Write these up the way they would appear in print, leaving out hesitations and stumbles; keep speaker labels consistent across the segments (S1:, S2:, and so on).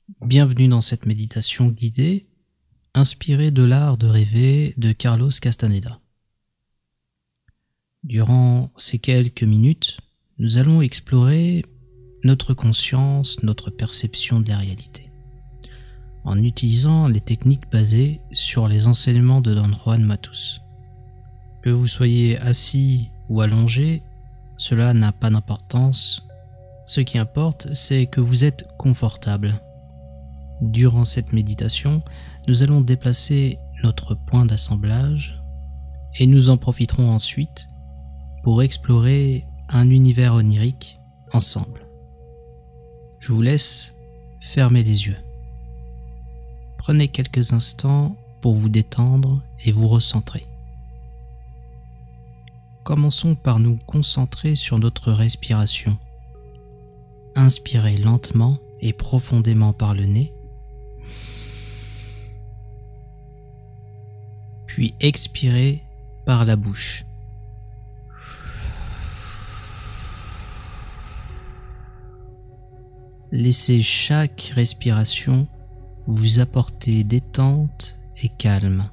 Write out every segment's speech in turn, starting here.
S1: Bienvenue dans cette méditation guidée, inspirée de l'art de rêver de Carlos Castaneda. Durant ces quelques minutes, nous allons explorer notre conscience, notre perception de la réalité, en utilisant les techniques basées sur les enseignements de Don Juan Matus. Que vous soyez assis ou allongé, cela n'a pas d'importance. Ce qui importe, c'est que vous êtes confortable. Durant cette méditation, nous allons déplacer notre point d'assemblage et nous en profiterons ensuite pour explorer un univers onirique ensemble. Je vous laisse fermer les yeux. Prenez quelques instants pour vous détendre et vous recentrer. Commençons par nous concentrer sur notre respiration. Inspirez lentement et profondément par le nez, puis expirez par la bouche. Laissez chaque respiration vous apporter détente et calme.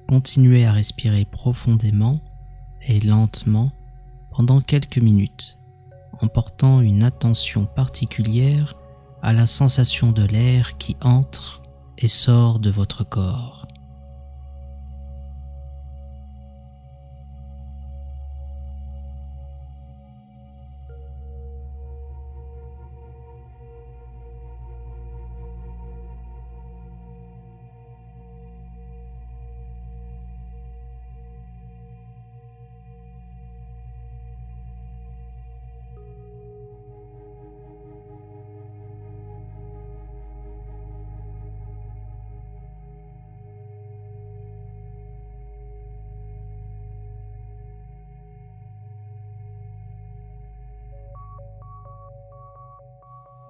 S1: Continuez à respirer profondément et lentement pendant quelques minutes, en portant une attention particulière à la sensation de l'air qui entre et sort de votre corps.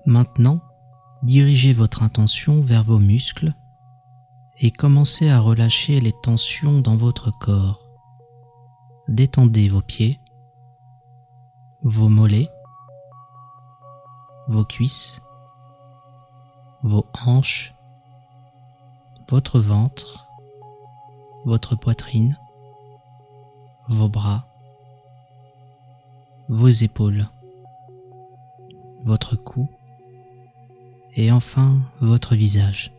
S1: Maintenant, dirigez votre intention vers vos muscles et commencez à relâcher les tensions dans votre corps. Détendez vos pieds, vos mollets, vos cuisses, vos hanches, votre ventre, votre poitrine, vos bras, vos épaules, votre cou, et enfin votre visage.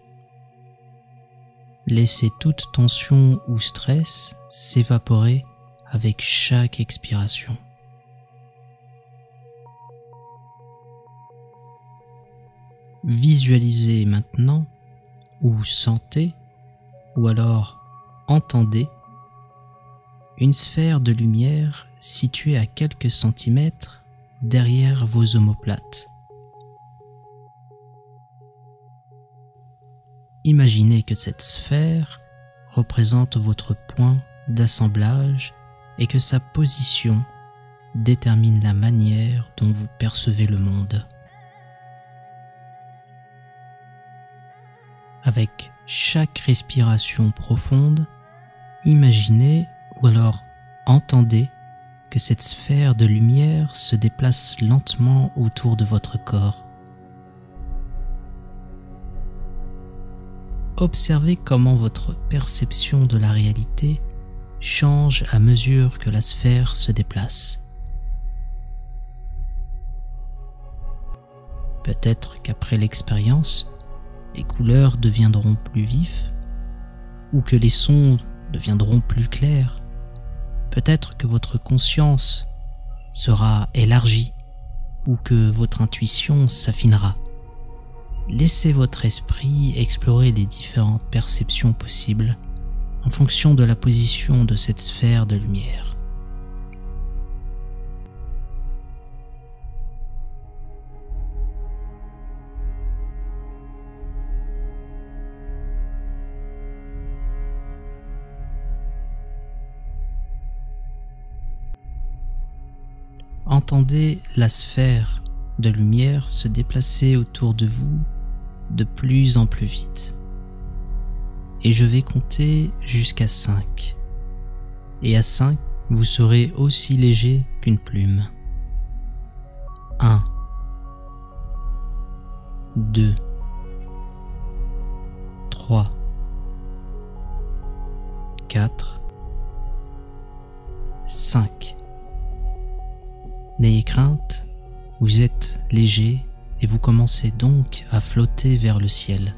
S1: Laissez toute tension ou stress s'évaporer avec chaque expiration. Visualisez maintenant ou sentez ou alors entendez une sphère de lumière située à quelques centimètres derrière vos omoplates. Imaginez que cette sphère représente votre point d'assemblage et que sa position détermine la manière dont vous percevez le monde. Avec chaque respiration profonde, imaginez ou alors entendez que cette sphère de lumière se déplace lentement autour de votre corps. Observez comment votre perception de la réalité change à mesure que la sphère se déplace. Peut-être qu'après l'expérience, les couleurs deviendront plus vives ou que les sons deviendront plus clairs. Peut-être que votre conscience sera élargie ou que votre intuition s'affinera. Laissez votre esprit explorer les différentes perceptions possibles en fonction de la position de cette sphère de lumière. Entendez la sphère de lumière se déplacer autour de vous de plus en plus vite. Et je vais compter jusqu'à 5. Et à 5, vous serez aussi léger qu'une plume. 1, 2, 3, 4, 5. N'ayez crainte, vous êtes léger et vous commencez donc à flotter vers le ciel.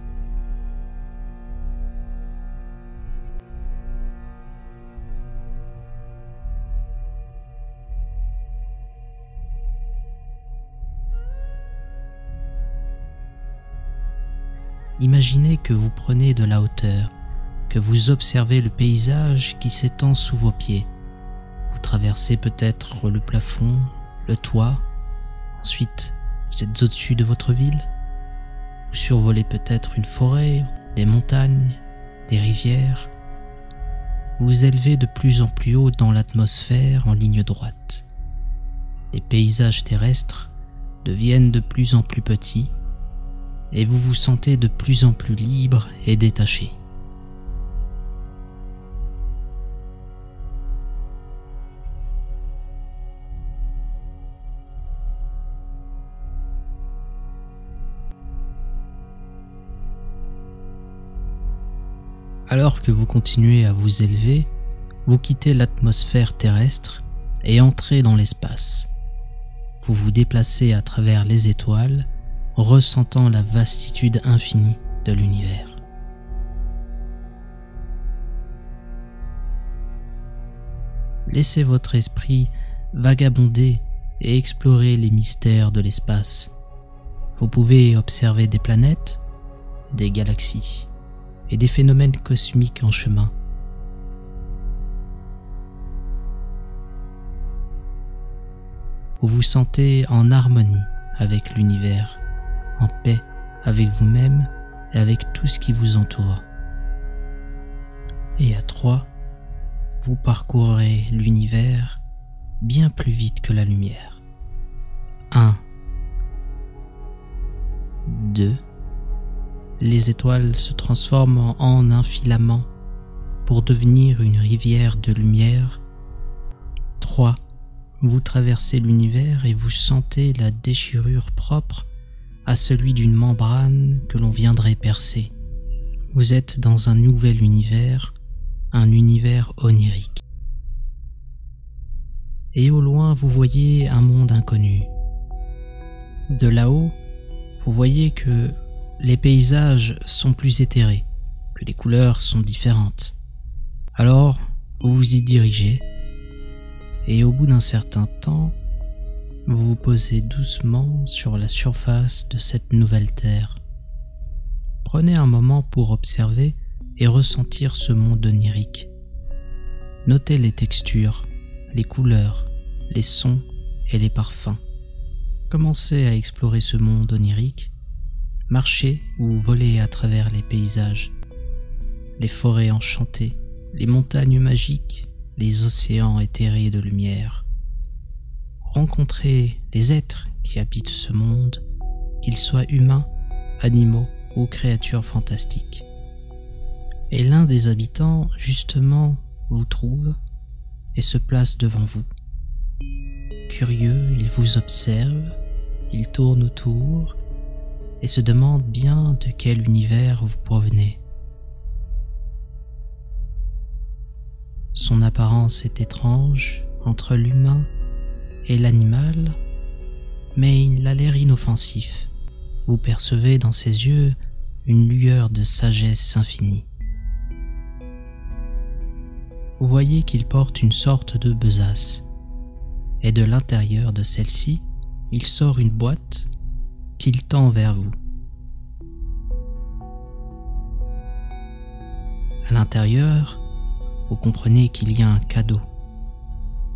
S1: Imaginez que vous prenez de la hauteur, que vous observez le paysage qui s'étend sous vos pieds. Vous traversez peut-être le plafond, le toit, ensuite vous êtes au-dessus de votre ville. Vous survolez peut-être une forêt, des montagnes, des rivières. Vous vous élevez de plus en plus haut dans l'atmosphère en ligne droite. Les paysages terrestres deviennent de plus en plus petits et vous vous sentez de plus en plus libre et détaché. Alors que vous continuez à vous élever, vous quittez l'atmosphère terrestre et entrez dans l'espace. Vous vous déplacez à travers les étoiles, ressentant la vastitude infinie de l'univers. Laissez votre esprit vagabonder et explorer les mystères de l'espace. Vous pouvez observer des planètes, des galaxies et des phénomènes cosmiques en chemin. Vous vous sentez en harmonie avec l'univers, en paix avec vous-même et avec tout ce qui vous entoure. Et à 3, vous parcourrez l'univers bien plus vite que la lumière. 1, 2, les étoiles se transforment en un filament pour devenir une rivière de lumière. 3, vous traversez l'univers et vous sentez la déchirure propre à celui d'une membrane que l'on viendrait percer. Vous êtes dans un nouvel univers, un univers onirique. Et au loin, vous voyez un monde inconnu. De là-haut, vous voyez que les paysages sont plus éthérés, que les couleurs sont différentes. Alors, vous vous y dirigez, et au bout d'un certain temps, vous vous posez doucement sur la surface de cette nouvelle terre. Prenez un moment pour observer et ressentir ce monde onirique. Notez les textures, les couleurs, les sons et les parfums. Commencez à explorer ce monde onirique. Marchez ou volez à travers les paysages, les forêts enchantées, les montagnes magiques, les océans éthérés de lumière. Rencontrez les êtres qui habitent ce monde, qu'ils soient humains, animaux ou créatures fantastiques. Et l'un des habitants, justement, vous trouve et se place devant vous. Curieux, il vous observe, il tourne autour et se demande bien de quel univers vous provenez. Son apparence est étrange entre l'humain et l'animal, mais il a l'air inoffensif. Vous percevez dans ses yeux une lueur de sagesse infinie. Vous voyez qu'il porte une sorte de besace, et de l'intérieur de celle-ci, il sort une boîte qu'il tend vers vous. À l'intérieur, vous comprenez qu'il y a un cadeau,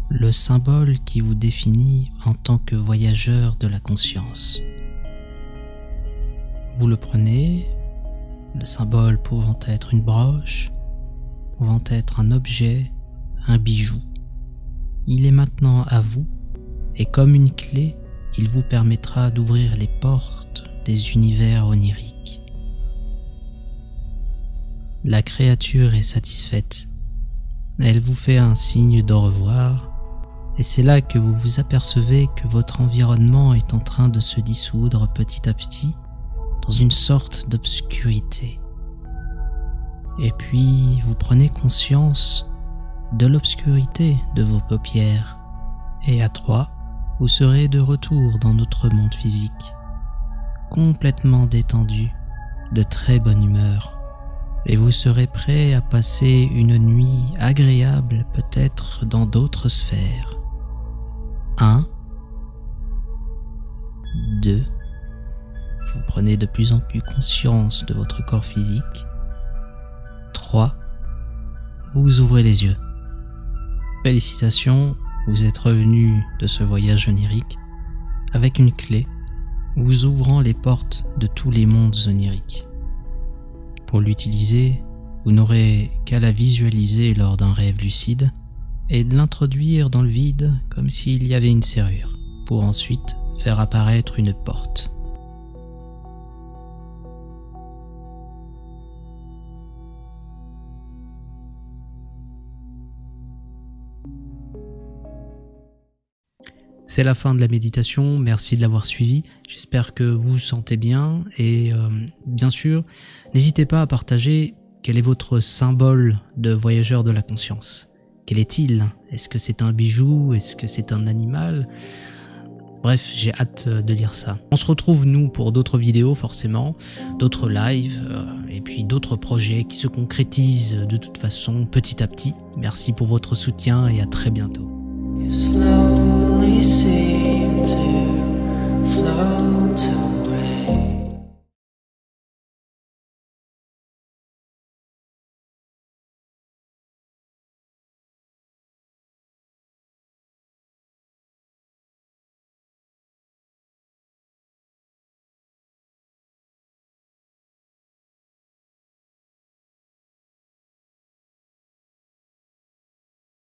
S1: le symbole qui vous définit en tant que voyageur de la conscience. Vous le prenez, le symbole pouvant être une broche, pouvant être un objet, un bijou. Il est maintenant à vous, et comme une clé, il vous permettra d'ouvrir les portes des univers oniriques. La créature est satisfaite. Elle vous fait un signe d'au revoir, et c'est là que vous vous apercevez que votre environnement est en train de se dissoudre petit à petit dans une sorte d'obscurité. Et puis vous prenez conscience de l'obscurité de vos paupières. Et à 3, vous serez de retour dans notre monde physique, complètement détendu, de très bonne humeur. Et vous serez prêt à passer une nuit agréable peut-être dans d'autres sphères. 1, 2, vous prenez de plus en plus conscience de votre corps physique. 3, vous ouvrez les yeux. Félicitations, vous êtes revenu de ce voyage onirique avec une clé vous ouvrant les portes de tous les mondes oniriques. Pour l'utiliser, vous n'aurez qu'à la visualiser lors d'un rêve lucide et de l'introduire dans le vide comme s'il y avait une serrure, pour ensuite faire apparaître une porte. C'est la fin de la méditation, merci de l'avoir suivi, j'espère que vous vous sentez bien et bien sûr, n'hésitez pas à partager quel est votre symbole de voyageur de la conscience. Quel est-il? Est-ce que c'est un bijou? Est-ce que c'est un animal? Bref, j'ai hâte de lire ça. On se retrouve nous pour d'autres vidéos forcément, d'autres lives et puis d'autres projets qui se concrétisent de toute façon petit à petit. Merci pour votre soutien et à très bientôt. You slowly see